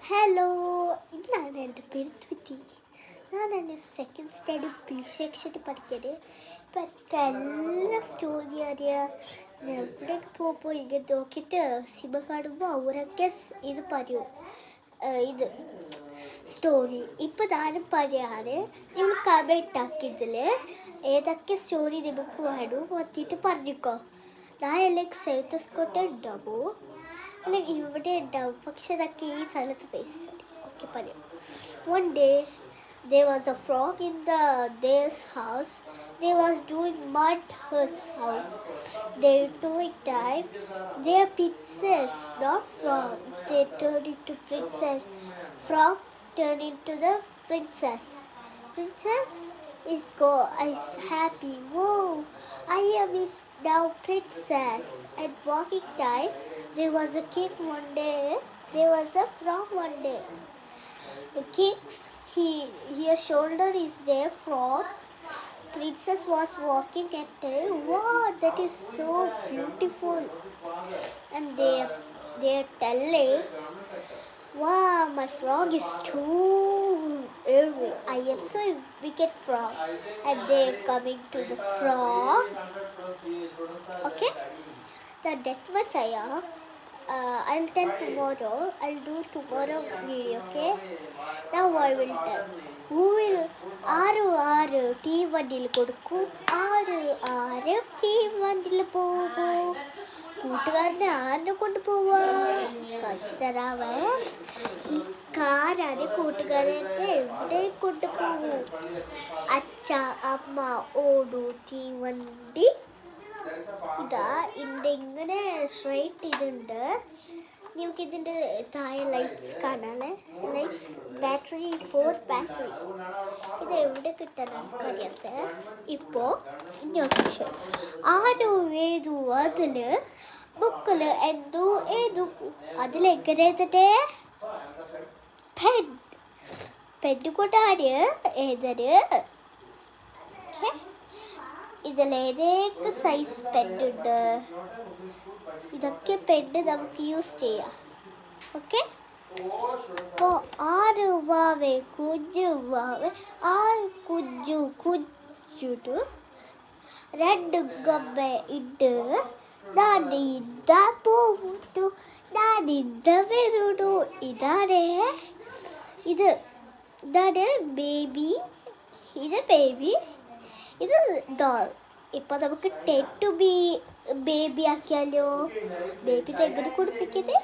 Hello, ഇതാണ് എൻ്റെ പേര് ത്വിതി. ഞാൻ എൻ്റെ സെക്കൻഡ് സ്റ്റാൻഡേർഡ് ബി സെക്ഷന് പഠിക്കുന്നത്. ഇപ്പം എല്ലാ സ്റ്റോറി അറിയാം. എവിടേക്ക് പോകുമ്പോൾ ഇങ്ങനെ നോക്കിയിട്ട് സിനിമ കാണുമ്പോൾ അവരൊക്കെ ഇത് പറയൂ, ഇത് സ്റ്റോറി. ഇപ്പം ഞാനും പറയാറ്, നിങ്ങൾ കമൻറ്റ് ആക്കിയതിൽ ഏതൊക്കെ സ്റ്റോറി നിങ്ങൾക്ക് വേണോ വന്നിട്ട് പറഞ്ഞിക്കോ. ഞാൻ അല്ലെങ്കിൽ സേവ് ദ സ്കോട്ട് ഉണ്ടാവോ അല്ലെങ്കിൽ ഇവിടെ ഉണ്ടാവും, പക്ഷെ അതൊക്കെ ഈ സ്ഥലത്ത് ബേസ് ഓക്കെ പറയാം. One day there was a frog in their house. They was doing mud his house. They doing time. Their princess, not frog. They turned into princess. Frog turned into the princess. Princess is happy. Whoa, I am now princess. At walking time, there was a king one day. There was a frog one day. The king's her shoulder is there frog. Princess was walking at her. Wow, that is so beautiful. And they're telling, wow, my frog is too early. I also a wicked frog. And they're coming to the frog. Okay? That much I have. I'll tell tomorrow. I'll do tomorrow video, okay? Now I will tell. Who will ആറ് tea വണ്ടിയിൽ കൊടുക്കും, ആറ് tea വണ്ടിയിൽ പോകും. കൂട്ടുകാരനെ ആരിനെ കൊണ്ട് പോവാ കാണിച്ചു തരാവേ. ഈ കാരാണ് കൂട്ടുകാരനെ എവിടെ കൊണ്ടുപോകും. അച്ഛ അമ്മ ഓടു ടീ വണ്ടി. ഇതാ ഇതിൻ്റെ ഇങ്ങനെ സ്ട്രൈറ്റ് ഇതുണ്ട്. നിങ്ങൾക്ക് ഇതിൻ്റെ താഴെ ലൈറ്റ്സ് കാണാല്ലേ, ലൈറ്റ്സ് ബാറ്ററി 4 ബാറ്ററി. ഇത് എവിടെ കിട്ടാൻ നമുക്കറിയാത്ത. ഇപ്പോൾ ഇങ്ങോട്ട് ആരോ ഏതു അതിൽ ബുക്കിൽ എന്തോ ഏതു അതിലെങ്ങനെ പെണ്ണ് കൊണ്ടാണ് ഏതൊരു ഇതിലേതൊക്കെ സൈസ് പെന്നുണ്ട്. ഇതൊക്കെ പെണ്ണ് നമുക്ക് യൂസ് ചെയ്യാം. ഓക്കെ, അപ്പോൾ ആറ് വാവേ കുഞ്ഞു വാവേ കുഞ്ഞുട്ടു രണ്ട് ഗമ്മ ഇട്ട് ഞാനിന്ത പോട്ടു ഞാനിന്ത വരുന്നു. ഇതാണ് ബേബി. ഇത് ബേബി, ഇത് ഡോൾ. ഇപ്പം നമുക്ക് ടെറ്റു ബേബി ആക്കിയാലോ. ബേബി എങ്ങനെ കുടിപ്പിക്കുന്നത്?